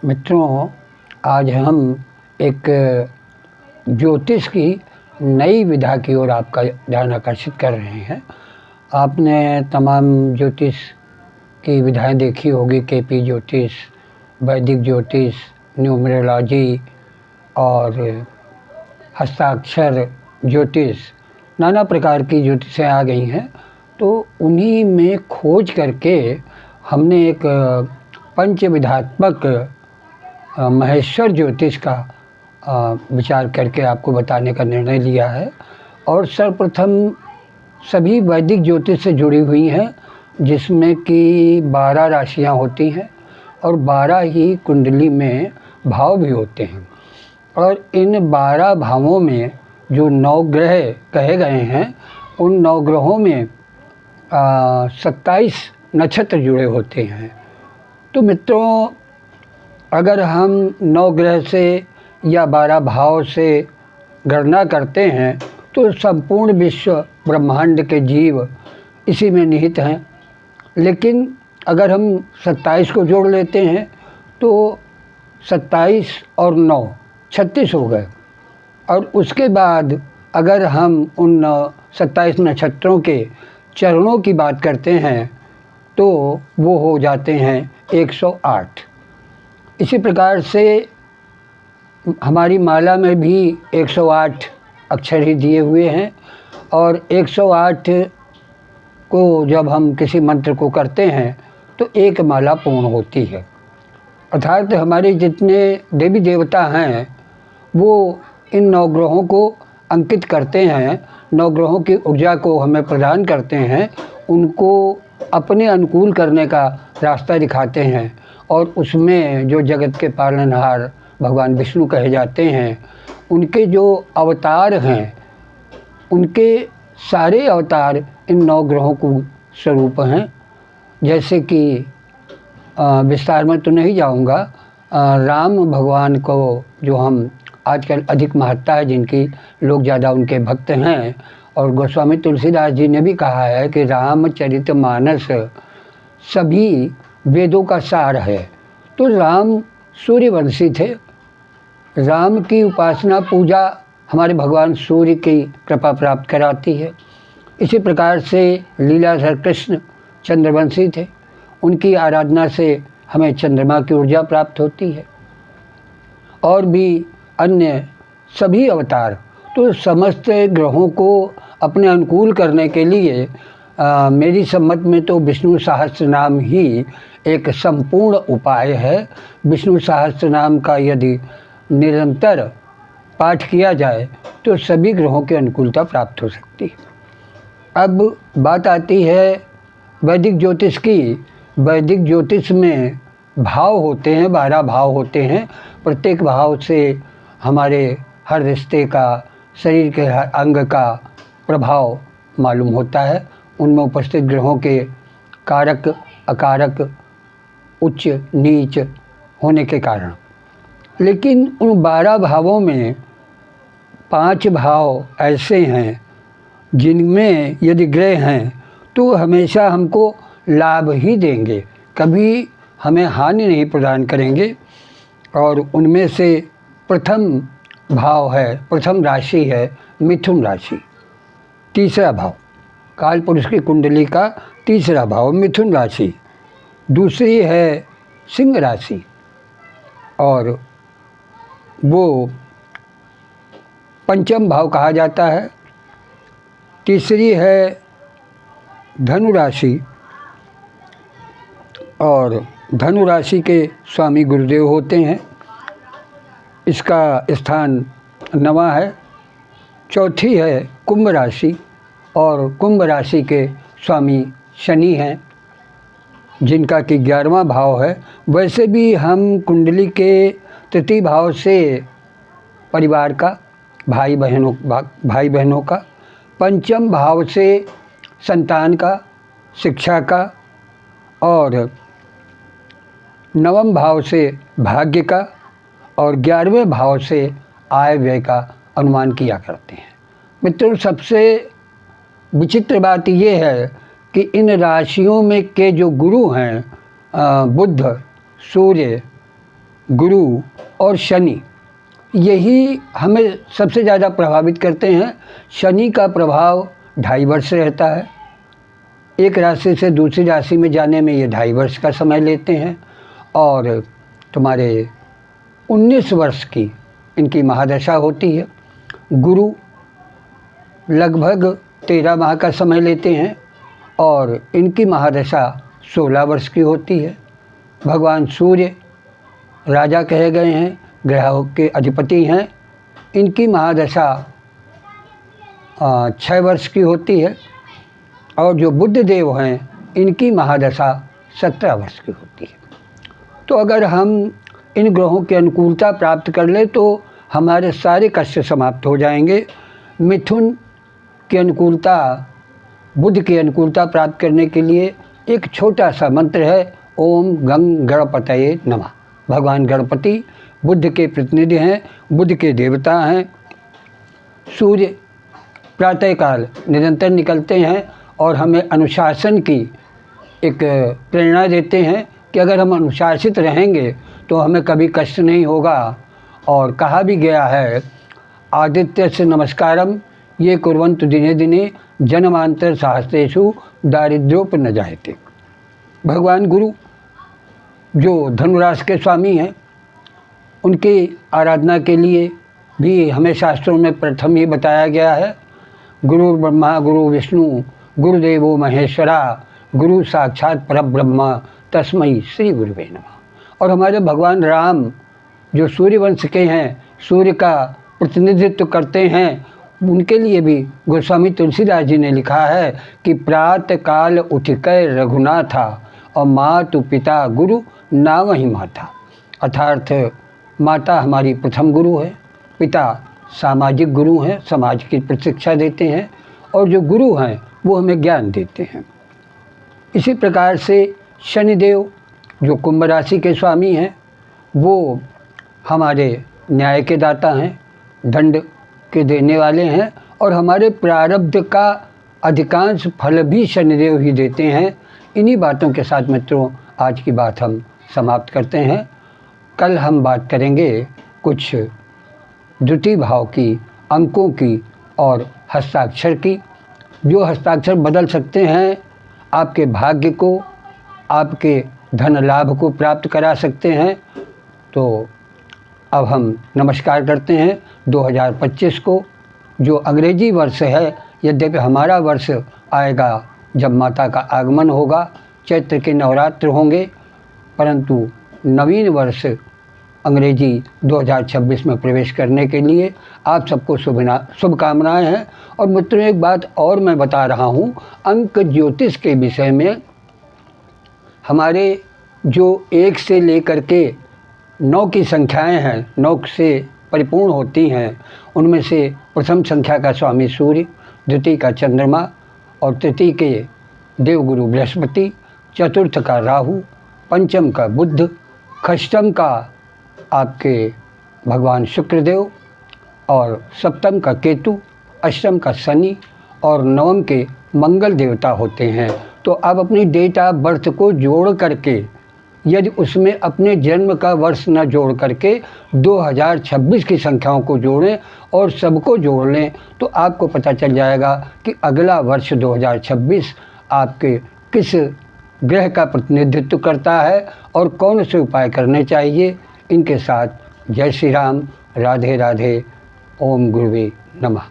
मित्रों, आज हम एक ज्योतिष की नई विधा की ओर आपका ध्यान आकर्षित कर रहे हैं। आपने तमाम ज्योतिष की विधाएं देखी होगी, केपी ज्योतिष, वैदिक ज्योतिष, न्यूमरोलॉजी और हस्ताक्षर ज्योतिष, नाना प्रकार की ज्योतिषें आ गई हैं। तो उन्हीं में खोज करके हमने एक पंचविधात्मक महेश्वर ज्योतिष का विचार करके आपको बताने का निर्णय लिया है। और सर्वप्रथम सभी वैदिक ज्योतिष से जुड़ी हुई हैं, जिसमें कि 12 राशियां होती हैं और 12 ही कुंडली में भाव भी होते हैं। और इन 12 भावों में जो 9 ग्रह कहे गए हैं, उन 9 ग्रहों में 27 नक्षत्र जुड़े होते हैं। तो मित्रों, अगर हम 9 ग्रह से या 12 भाव से गणना करते हैं तो संपूर्ण विश्व ब्रह्मांड के जीव इसी में निहित हैं। लेकिन अगर हम 27 को जोड़ लेते हैं तो 27 और 9 36 हो गए। और उसके बाद अगर हम उन 27 नक्षत्रों के चरणों की बात करते हैं तो वो हो जाते हैं 108। इसी प्रकार से हमारी माला में भी 108 अक्षर ही दिए हुए हैं। और 108 को जब हम किसी मंत्र को करते हैं तो एक माला पूर्ण होती है। अर्थात हमारे जितने देवी देवता हैं वो इन 9 ग्रहों को अंकित करते हैं, 9 ग्रहों की ऊर्जा को हमें प्रदान करते हैं, उनको अपने अनुकूल करने का रास्ता दिखाते हैं। और उसमें जो जगत के पालनहार भगवान विष्णु कहे जाते हैं, उनके जो अवतार हैं, उनके सारे अवतार इन 9 ग्रहों को स्वरूप हैं। जैसे कि विस्तार में तो नहीं जाऊंगा, राम भगवान को जो हम आजकल अधिक महत्ता है जिनकी, लोग ज़्यादा उनके भक्त हैं। और गोस्वामी तुलसीदास जी ने भी कहा है कि रामचरितमानस सभी वेदों का सार है। तो राम सूर्यवंशी थे। राम की उपासना पूजा हमारे भगवान सूर्य की कृपा प्राप्त कराती है। इसी प्रकार से लीलाधर कृष्ण चंद्रवंशी थे, उनकी आराधना से हमें चंद्रमा की ऊर्जा प्राप्त होती है। और भी अन्य सभी अवतार, तो समस्त ग्रहों को अपने अनुकूल करने के लिए मेरी सम्मत में तो विष्णु सहस्त्र नाम ही एक संपूर्ण उपाय है। विष्णु सहस्त्र नाम का यदि निरंतर पाठ किया जाए तो सभी ग्रहों की अनुकूलता प्राप्त हो सकती है। अब बात आती है वैदिक ज्योतिष की। वैदिक ज्योतिष में भाव होते हैं, 12 भाव होते हैं। प्रत्येक भाव से हमारे हर रिश्ते का, शरीर के हर अंग का प्रभाव मालूम होता है। उनमें उपस्थित ग्रहों के कारक अकारक, उच्च नीच होने के कारण। लेकिन उन 12 भावों में 5 भाव ऐसे हैं जिनमें यदि ग्रह हैं तो हमेशा हमको लाभ ही देंगे, कभी हमें हानि नहीं प्रदान करेंगे। और उनमें से प्रथम भाव है, प्रथम राशि है मिथुन राशि। तीसरा भाव, काल पुरुष की कुंडली का तीसरा भाव मिथुन राशि। दूसरी है सिंह राशि और वो पंचम भाव कहा जाता है। तीसरी है धनु राशि और धनु राशि के स्वामी गुरुदेव होते हैं, इसका स्थान 9वां है। चौथी है कुंभ राशि और कुंभ राशि के स्वामी शनि हैं, जिनका कि 11वां भाव है। वैसे भी हम कुंडली के तृतीय भाव से परिवार का, भाई बहनों का, पंचम भाव से संतान का, शिक्षा का, और 9वें भाव से भाग्य का, और 11वें भाव से आय व्यय का अनुमान किया करते हैं। मित्रों, सबसे विचित्र बात यह है कि इन राशियों में के जो गुरु हैं, बुध, सूर्य, गुरु और शनि, यही हमें सबसे ज़्यादा प्रभावित करते हैं। शनि का प्रभाव 2.5 वर्ष रहता है। एक राशि से दूसरी राशि में जाने में ये 2.5 वर्ष का समय लेते हैं। और तुम्हारे 19 वर्ष की इनकी महादशा होती है। गुरु लगभग 13 माह का समय लेते हैं और इनकी महादशा 16 वर्ष की होती है। भगवान सूर्य राजा कहे गए हैं, ग्रहों के अधिपति हैं। इनकी महादशा 6 वर्ष की होती है। और जो बुध देव हैं, इनकी महादशा 17 वर्ष की होती है। तो अगर हम इन ग्रहों की अनुकूलता प्राप्त कर ले तो हमारे सारे कष्ट समाप्त हो जाएंगे। मिथुन की अनुकूलता, बुध की अनुकूलता प्राप्त करने के लिए एक छोटा सा मंत्र है, ओम गं गणपतये नमः। भगवान गणपति बुध के प्रतिनिधि हैं, बुध के देवता हैं। सूर्य प्रातःकाल निरंतर निकलते हैं और हमें अनुशासन की एक प्रेरणा देते हैं कि अगर हम अनुशासित रहेंगे तो हमें कभी कष्ट नहीं होगा। और कहा भी गया है, आदित्य से नमस्कारम ये कुर्वन्तु दिने दिने जन्मांतर सहस्रेषु दारिद्र्योप न जायते। भगवान गुरु जो धनुराशि के स्वामी हैं, उनकी आराधना के लिए भी हमें शास्त्रों में प्रथम ही बताया गया है, गुरु ब्रह्मा गुरु विष्णु गुरुदेवो महेश्वरा गुरु साक्षात परब्रह्म तस्मै श्री गुरुवे नमः। और हमारे भगवान राम जो सूर्यवंश के हैं, सूर्य का प्रतिनिधित्व करते हैं, उनके लिए भी गोस्वामी तुलसीदास जी ने लिखा है कि प्रातः काल उठकर रघुनाथा और मातु पिता गुरु नाम ही माता। अर्थात माता हमारी प्रथम गुरु है, पिता सामाजिक गुरु हैं, समाज की प्रशिक्षा देते हैं, और जो गुरु हैं वो हमें ज्ञान देते हैं। इसी प्रकार से शनिदेव जो कुंभ राशि के स्वामी हैं, वो हमारे न्याय के दाता हैं, दंड के देने वाले हैं, और हमारे प्रारब्ध का अधिकांश फल भी शनिदेव ही देते हैं। इन्हीं बातों के साथ मित्रों आज की बात हम समाप्त करते हैं। कल हम बात करेंगे कुछ द्वितीय भाव की, अंकों की और हस्ताक्षर की, जो हस्ताक्षर बदल सकते हैं, आपके भाग्य को, आपके धन लाभ को प्राप्त करा सकते हैं। तो अब हम नमस्कार करते हैं 2025 को, जो अंग्रेजी वर्ष है। यद्यपि हमारा वर्ष आएगा जब माता का आगमन होगा, चैत्र के नवरात्र होंगे, परंतु नवीन वर्ष अंग्रेजी 2026 में प्रवेश करने के लिए आप सबको शुभकामनाएं हैं। और मित्रों एक बात और मैं बता रहा हूं, अंक ज्योतिष के विषय में हमारे जो 1 से लेकर के 9 की संख्याएं हैं, 9 से परिपूर्ण होती हैं, उनमें से प्रथम संख्या का स्वामी सूर्य, द्वितीय का चंद्रमा और तृतीय के देवगुरु बृहस्पति, चतुर्थ का राहु, पंचम का बुध, षष्ठम का आपके भगवान शुक्रदेव और सप्तम का केतु, अष्टम का शनि और नवम के मंगल देवता होते हैं। तो आप अपनी डेट ऑफ बर्थ को जोड़ करके, यदि उसमें अपने जन्म का वर्ष न जोड़ करके 2026 की संख्याओं को जोड़ें और सबको जोड़ लें, तो आपको पता चल जाएगा कि अगला वर्ष 2026 आपके किस ग्रह का प्रतिनिधित्व करता है और कौन से उपाय करने चाहिए। इनके साथ जय श्री राम, राधे राधे, ओम गुरुवे नमः।